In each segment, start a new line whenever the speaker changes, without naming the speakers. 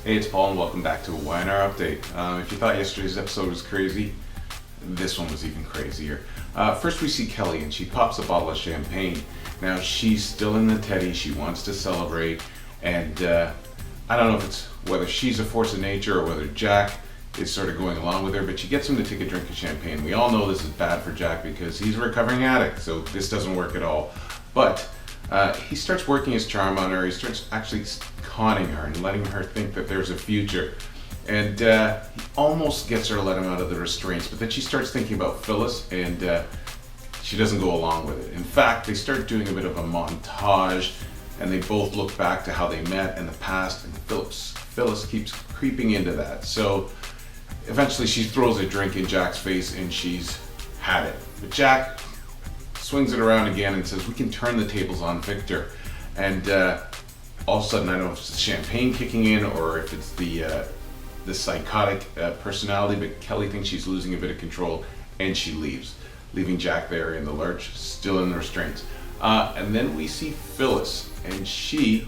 Hey, it's Paul and welcome back to a YNR Update. If you thought yesterday's episode was crazy, this one was even crazier. First we see Kelly and she pops a bottle of champagne. Now she's still in the teddy, she wants to celebrate, and I don't know if it's whether she's a force of nature or whether Jack is sort of going along with her, but she gets him to take a drink of champagne. We all know this is bad for Jack because he's a recovering addict, so this doesn't work at all. But he starts working his charm on her. He starts actually conning her and letting her think that there's a future. And he almost gets her to let him out of the restraints, but then she starts thinking about Phyllis and she doesn't go along with it. In fact, they start doing a bit of a montage and they both look back to how they met in the past, and Phyllis keeps creeping into that. So eventually she throws a drink in Jack's face and she's had it. But Jack swings it around again and says, we can turn the tables on Victor. And all of a sudden, I don't know if it's the champagne kicking in or if it's the psychotic personality, but Kelly thinks she's losing a bit of control and she leaves, leaving Jack there in the lurch, still in the restraints. And then we see Phyllis, and she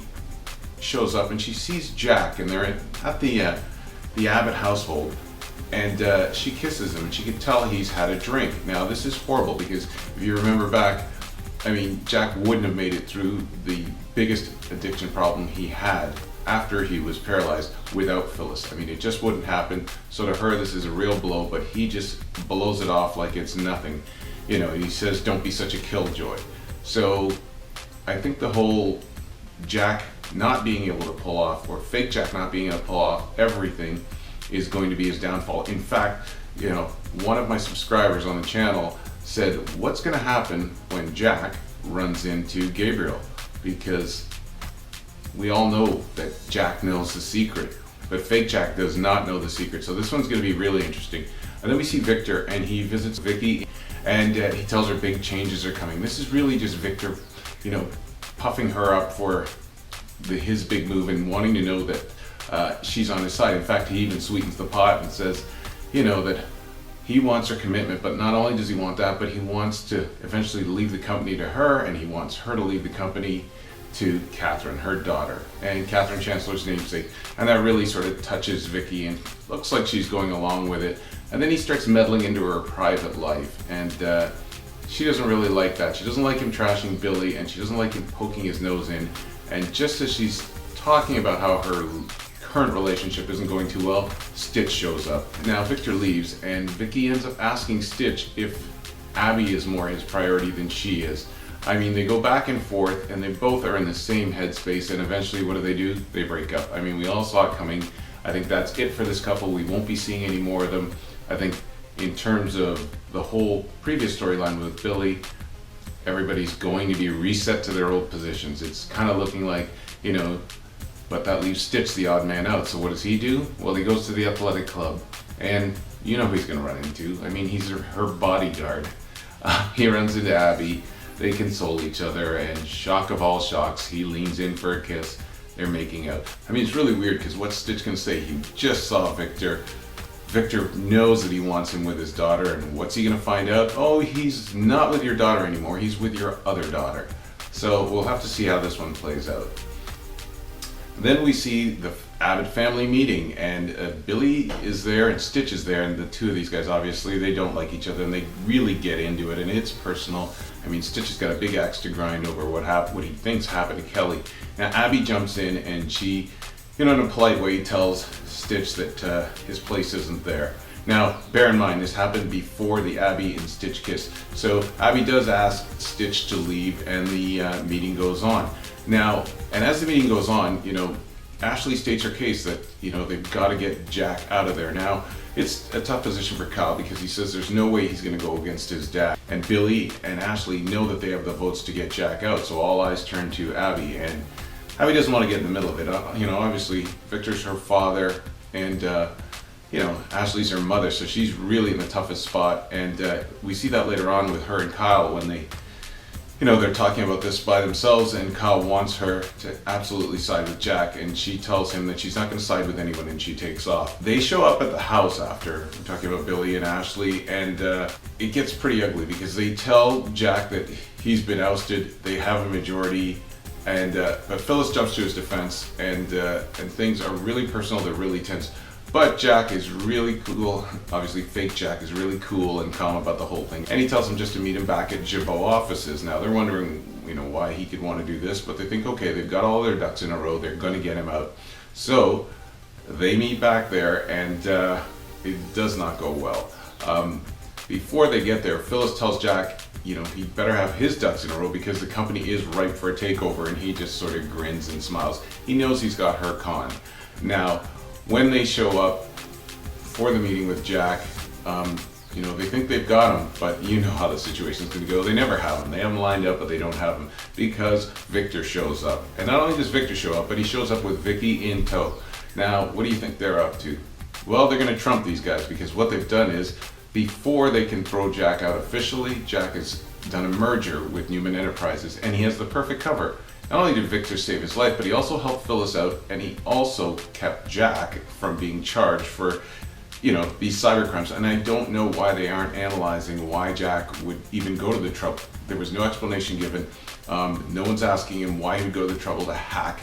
shows up and she sees Jack, and they're at the Abbott household, and she kisses him, and she can tell he's had a drink. Now this is horrible because if you remember back, I mean, Jack wouldn't have made it through the biggest addiction problem he had after he was paralyzed without Phyllis. I mean, it just wouldn't happen. So to her, this is a real blow, but he just blows it off like it's nothing. You know, he says, don't be such a killjoy. So I think the whole Jack not being able to pull off, or fake Jack not being able to pull off everything, is going to be his downfall. In fact, you know, one of my subscribers on the channel said, what's going to happen when Jack runs into Gabriel? Because we all know that Jack knows the secret, but fake Jack does not know the secret. So this one's going to be really interesting. And then we see Victor, and he visits Vicky, and he tells her big changes are coming. This is really just Victor, you know, puffing her up for his big move and wanting to know that she's on his side. In fact, he even sweetens the pot and says, you know, that he wants her commitment, but not only does he want that, but he wants to eventually leave the company to her, and he wants her to leave the company to Catherine, her daughter, and Catherine Chancellor's namesake. And that really sort of touches Vicky, and looks like she's going along with it. And then he starts meddling into her private life, and she doesn't really like that. She doesn't like him trashing Billy, and she doesn't like him poking his nose in. And just as she's talking about how her current relationship isn't going too well, Stitch shows up. Now Victor leaves, and Vicky ends up asking Stitch if Abby is more his priority than she is. I mean, they go back and forth, and they both are in the same headspace, and eventually what do? They break up. I mean, we all saw it coming. I think that's it for this couple. We won't be seeing any more of them. I think in terms of the whole previous storyline with Billy, everybody's going to be reset to their old positions. It's kind of looking like, you know, but that leaves Stitch the odd man out. So what does he do? Well, he goes to the athletic club, and you know who he's going to run into. I mean, he's her bodyguard. He runs into Abby. They console each other, and shock of all shocks, he leans in for a kiss. They're making out. I mean, it's really weird because what's Stitch going to say? He just saw Victor. Victor knows that he wants him with his daughter, and what's he going to find out? Oh, he's not with your daughter anymore. He's with your other daughter. So we'll have to see how this one plays out. Then we see the Abbott family meeting, and Billy is there and Stitch is there, and the two of these guys, obviously, they don't like each other, and they really get into it, and it's personal. I mean, Stitch has got a big axe to grind over what he thinks happened to Kelly. Now, Abby jumps in, and she, you know, in a polite way, tells Stitch that his place isn't there. Now, bear in mind, this happened before the Abby and Stitch kiss. So Abby does ask Stitch to leave, and the meeting goes on. Now, and as the meeting goes on, you know, Ashley states her case that, you know, they've got to get Jack out of there. Now, it's a tough position for Kyle because he says there's no way he's going to go against his dad. And Billy and Ashley know that they have the votes to get Jack out, so all eyes turn to Abby. And Abby doesn't want to get in the middle of it. You know, obviously, Victor's her father, and you know, Ashley's her mother, so she's really in the toughest spot. And we see that later on with her and Kyle when they, you know, they're talking about this by themselves, and Kyle wants her to absolutely side with Jack, and she tells him that she's not going to side with anyone, and she takes off. They show up at the house after, we're talking about Billy and Ashley, and it gets pretty ugly because they tell Jack that he's been ousted, they have a majority, But Phyllis jumps to his defense, and things are really personal. They're really tense. But Jack is really cool. Obviously, fake Jack is really cool and calm about the whole thing. And he tells them just to meet him back at Jabot offices. Now they're wondering, why he could want to do this, but they think, okay, they've got all their ducks in a row. They're going to get him out. So they meet back there, and it does not go well. Before they get there, Phyllis tells Jack, he better have his ducks in a row because the company is ripe for a takeover, and he just sort of grins and smiles. He knows he's got her con. Now, when they show up for the meeting with Jack, they think they've got him, but you know how the situation's going to go. They never have him. They have him lined up, but they don't have him because Victor shows up. And not only does Victor show up, but he shows up with Vicky in tow. Now, what do you think they're up to? Well, they're going to trump these guys because what they've done is, before they can throw Jack out officially, Jack has done a merger with Newman Enterprises, and he has the perfect cover. Not only did Victor save his life, but he also helped Phyllis out, and he also kept Jack from being charged for, these cybercrimes. And I don't know why they aren't analyzing why Jack would even go to the trouble. There was no explanation given. No one's asking him why he would go to the trouble to hack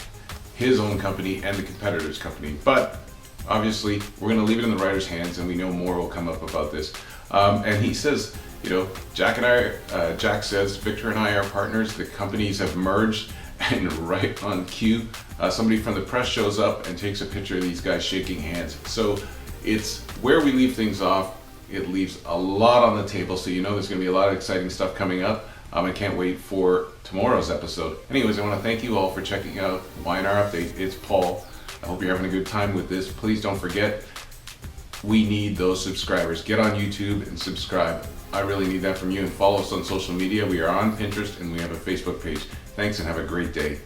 his own company and the competitor's company. But obviously, we're going to leave it in the writer's hands, and we know more will come up about this. And he says, Jack says, Victor and I are partners. The companies have merged. And right on cue, somebody from the press shows up and takes a picture of these guys shaking hands. So it's where we leave things off. It leaves a lot on the table, so there's going to be a lot of exciting stuff coming up. I can't wait for tomorrow's episode. Anyways, I want to thank you all for checking out Y&R Update. It's Paul. I hope you're having a good time with this. Please don't forget, we need those subscribers. Get on YouTube and subscribe. I really need that from you. And follow us on social media. We are on Pinterest and we have a Facebook page. Thanks and have a great day.